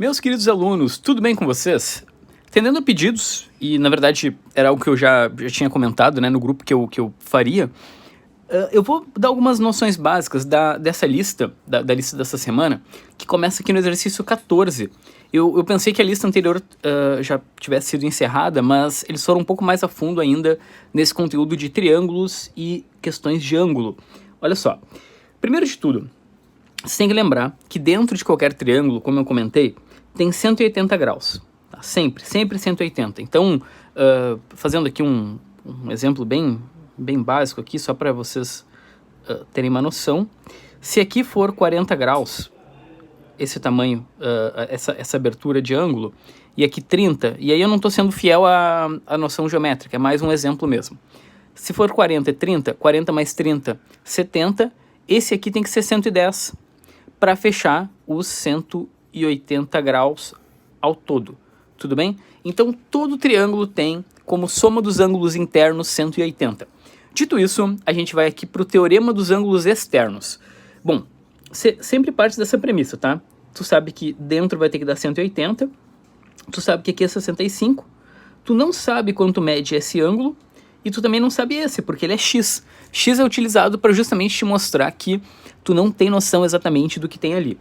Meus queridos alunos, tudo bem com vocês? Atendendo a pedidos, e na verdade era algo que eu já tinha comentado, né, no grupo que eu faria, eu vou dar algumas noções básicas dessa lista, da lista dessa semana, que começa aqui no exercício 14. Eu pensei que a lista anterior já tivesse sido encerrada, mas eles foram um pouco mais a fundo ainda nesse conteúdo de triângulos e questões de ângulo. Olha só, primeiro de tudo, você tem que lembrar que dentro de qualquer triângulo, como eu comentei, tem 180 graus. Tá? Sempre 180. Então, fazendo aqui um exemplo bem básico aqui, só para vocês terem uma noção. Se aqui for 40 graus, esse tamanho, essa abertura de ângulo, e aqui 30, e aí eu não estou sendo fiel à noção geométrica, é mais um exemplo mesmo. Se for 40 e 30, 40 mais 30, 70, esse aqui tem que ser 110 para fechar os 180 graus ao todo, tudo bem? Então, todo triângulo tem como soma dos ângulos internos 180. Dito isso, a gente vai aqui para o teorema dos ângulos externos. Bom, sempre parte dessa premissa, tá? Tu sabe que dentro vai ter que dar 180, tu sabe que aqui é 65, tu não sabe quanto mede esse ângulo, e tu também não sabe esse, porque ele é x. X é utilizado para justamente te mostrar que tu não tem noção exatamente do que tem ali.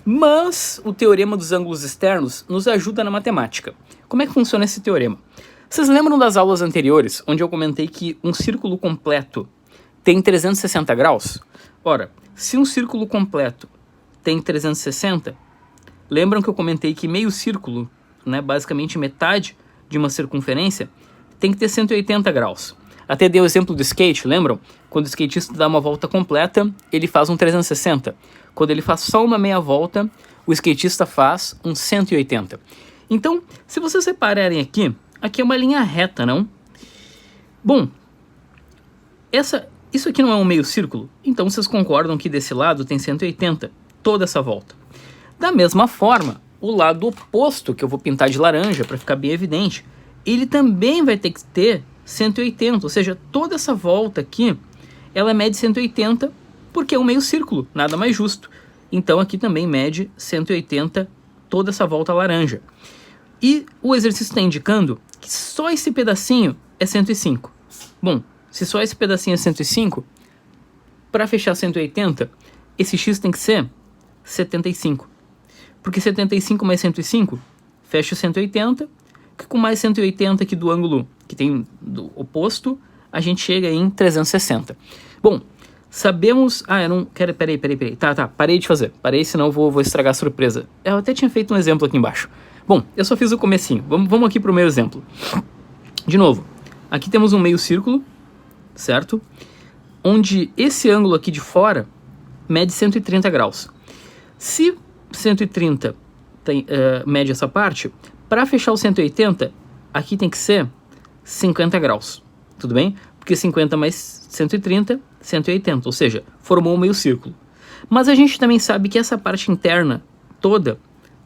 Mas o teorema dos ângulos externos nos ajuda na matemática. Como é que funciona esse teorema? Vocês lembram das aulas anteriores, onde eu comentei que um círculo completo tem 360 graus? Ora, se um círculo completo tem 360, lembram que eu comentei que meio círculo, né, basicamente metade de uma circunferência, tem que ter 180 graus. Até dei o exemplo do skate, lembram? Quando o skatista dá uma volta completa, ele faz um 360. Quando ele faz só uma meia volta, o skatista faz um 180. Então, se vocês repararem aqui é uma linha reta, não? Bom, isso aqui não é um meio círculo? Então vocês concordam que desse lado tem 180, toda essa volta. Da mesma forma, o lado oposto, que eu vou pintar de laranja para ficar bem evidente, ele também vai ter que ter 180, ou seja, toda essa volta aqui, ela mede 180 porque é um meio círculo, nada mais justo. Então aqui também mede 180 toda essa volta laranja. E o exercício está indicando que só esse pedacinho é 105. Bom, se só esse pedacinho é 105, para fechar 180, esse x tem que ser 75. Porque 75 mais 105 fecha 180, que com mais 180 aqui do ângulo que tem do oposto, a gente chega em 360. Bom, sabemos... eu não quero... Peraí. Tá, parei de fazer. Parei, senão eu vou estragar a surpresa. Eu até tinha feito um exemplo aqui embaixo. Bom, eu só fiz o comecinho. Vamos aqui para o meu exemplo. De novo, aqui temos um meio círculo, certo? Onde esse ângulo aqui de fora mede 130 graus. Se 130 mede essa parte, para fechar o 180, aqui tem que ser 50 graus, tudo bem? Porque 50 mais 130, 180, ou seja, formou um meio círculo. Mas a gente também sabe que essa parte interna toda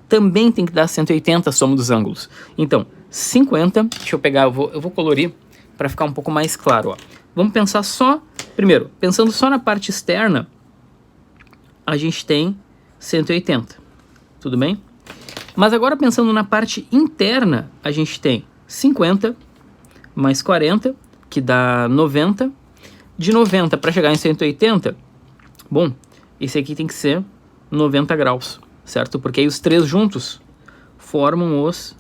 também tem que dar 180 a soma dos ângulos. Então, 50, deixa eu pegar, eu vou colorir para ficar um pouco mais claro. Ó. Vamos pensar só, primeiro, pensando só na parte externa, a gente tem 180, tudo bem? Mas agora pensando na parte interna, a gente tem 50 mais 40, que dá 90. De 90 para chegar em 180, bom, esse aqui tem que ser 90 graus, certo? Porque aí os três juntos formam os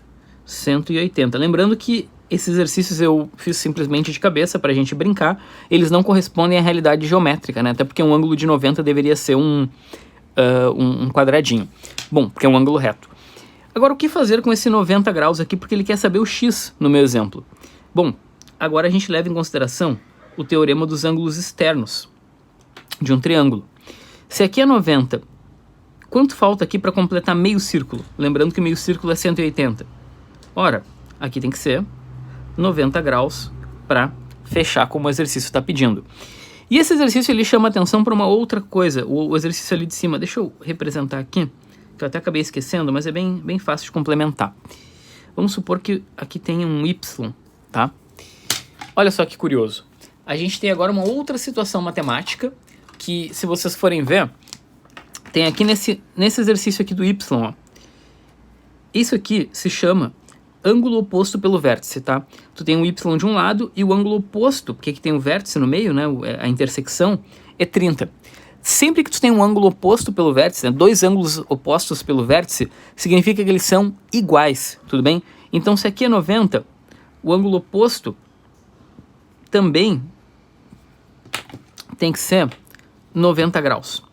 180. Lembrando que esses exercícios eu fiz simplesmente de cabeça para a gente brincar, eles não correspondem à realidade geométrica, né? Até porque um ângulo de 90 deveria ser um quadradinho. Bom, porque é um ângulo reto. Agora, o que fazer com esse 90 graus aqui, porque ele quer saber o x no meu exemplo? Bom, agora a gente leva em consideração o teorema dos ângulos externos de um triângulo. Se aqui é 90, quanto falta aqui para completar meio círculo? Lembrando que meio círculo é 180. Ora, aqui tem que ser 90 graus para fechar como o exercício está pedindo. E esse exercício ele chama atenção para uma outra coisa, o exercício ali de cima. Deixa eu representar aqui, que eu até acabei esquecendo, mas é bem fácil de complementar. Vamos supor que aqui tem um y, tá? Olha só que curioso. A gente tem agora uma outra situação matemática que, se vocês forem ver, tem aqui nesse exercício aqui do y, ó. Isso aqui se chama ângulo oposto pelo vértice, tá? Tu tem um y de um lado e o ângulo oposto, porque aqui tem um vértice no meio, né? A intersecção é 30. Sempre que tu tem um ângulo oposto pelo vértice, né? Dois ângulos opostos pelo vértice, significa que eles são iguais, tudo bem? Então, se aqui é 90, o ângulo oposto também tem que ser 90 graus,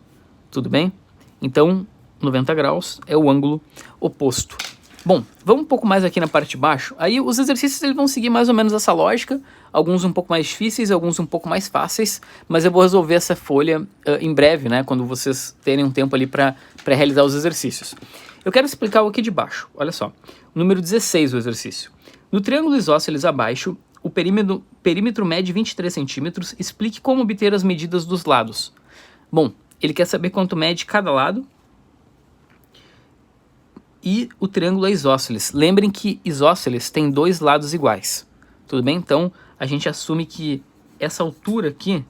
tudo bem? Então, 90 graus é o ângulo oposto. Bom, vamos um pouco mais aqui na parte de baixo. Aí os exercícios eles vão seguir mais ou menos essa lógica, alguns um pouco mais difíceis, alguns um pouco mais fáceis, mas eu vou resolver essa folha em breve, né, quando vocês terem um tempo ali para realizar os exercícios. Eu quero explicar o aqui de baixo, olha só. Número 16 o exercício. No triângulo isósceles abaixo, o perímetro mede 23 centímetros, explique como obter as medidas dos lados. Bom, ele quer saber quanto mede cada lado, e o triângulo é isósceles. Lembrem que isósceles tem dois lados iguais, tudo bem? Então, a gente assume que essa altura aqui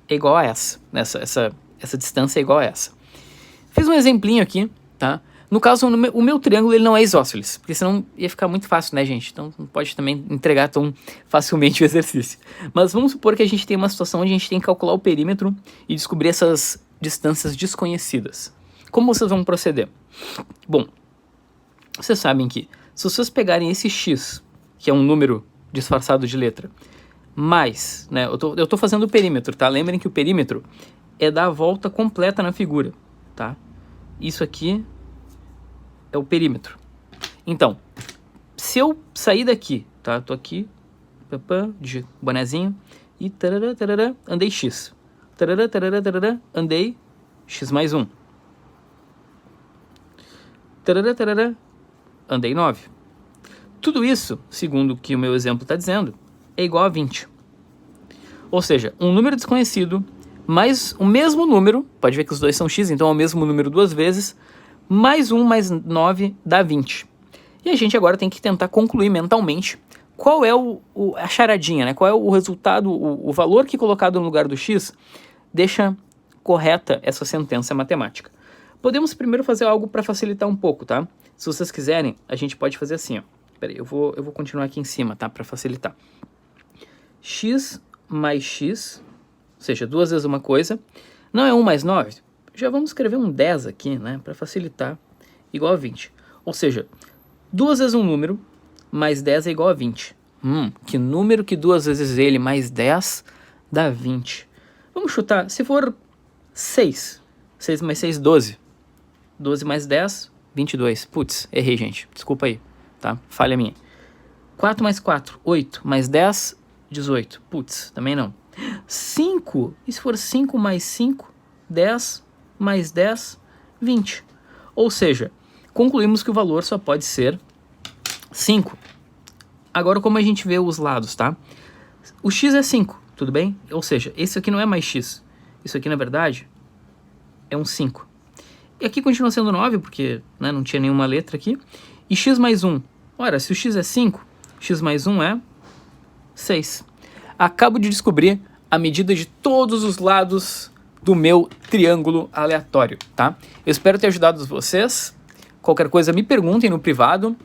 é igual a essa, essa distância é igual a essa. Fiz um exemplinho aqui, tá? No caso, o meu triângulo ele não é isósceles, porque senão ia ficar muito fácil, né, gente? Então, não pode também entregar tão facilmente o exercício. Mas vamos supor que a gente tem uma situação onde a gente tem que calcular o perímetro e descobrir essas distâncias desconhecidas. Como vocês vão proceder? Bom, vocês sabem que se vocês pegarem esse x, que é um número disfarçado de letra, mais, né, eu tô fazendo o perímetro, tá? Lembrem que o perímetro é dar a volta completa na figura, tá? Isso aqui é o perímetro. Então, se eu sair daqui, tá? Tô aqui, de bonezinho, e tarará, tarará, andei x. Tarará, tarará, tarará, andei x mais 1. Tarará, tarará, andei 9. Tudo isso, segundo o que o meu exemplo está dizendo, é igual a 20. Ou seja, um número desconhecido mais o mesmo número, pode ver que os dois são x, então é o mesmo número duas vezes, mais 1 mais 9 dá 20. E a gente agora tem que tentar concluir mentalmente qual é a charadinha, né? Qual é o resultado, o valor que colocado no lugar do x deixa correta essa sentença matemática. Podemos primeiro fazer algo para facilitar um pouco, tá? Se vocês quiserem, a gente pode fazer assim, ó. Peraí, eu vou continuar aqui em cima, tá? Para facilitar. X mais x, ou seja, duas vezes uma coisa, não é 1 mais 9? Já vamos escrever um 10 aqui, né? Para facilitar, igual a 20. Ou seja, duas vezes um número, mais 10 é igual a 20. Que número que duas vezes ele mais 10 dá 20? Vamos chutar, se for 6, 6 mais 6, 12. 12 mais 10, 22. Putz, errei, gente. Desculpa aí, tá? Falha minha. 4 mais 4, 8. Mais 10, 18. Putz, também não. 5. E se for 5 mais 5, 10 mais 10, 20. Ou seja, concluímos que o valor só pode ser 5. Agora, como a gente vê os lados, tá? O x é 5, tudo bem? Ou seja, esse aqui não é mais x. Isso aqui, na verdade, é um 5. E aqui continua sendo 9, porque, né, não tinha nenhuma letra aqui. E x mais 1. Ora, se o x é 5, x mais 1 é 6. Acabo de descobrir a medida de todos os lados do meu triângulo aleatório, tá? Eu espero ter ajudado vocês. Qualquer coisa me perguntem no privado.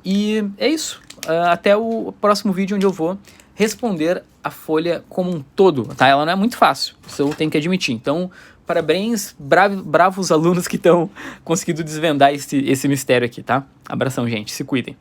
E é isso. Até o próximo vídeo onde eu vou responder a folha como um todo, tá? Ela não é muito fácil, isso eu tenho que admitir. Então, parabéns, bravos alunos que estão conseguindo desvendar esse mistério aqui, tá? Abração, gente. Se cuidem.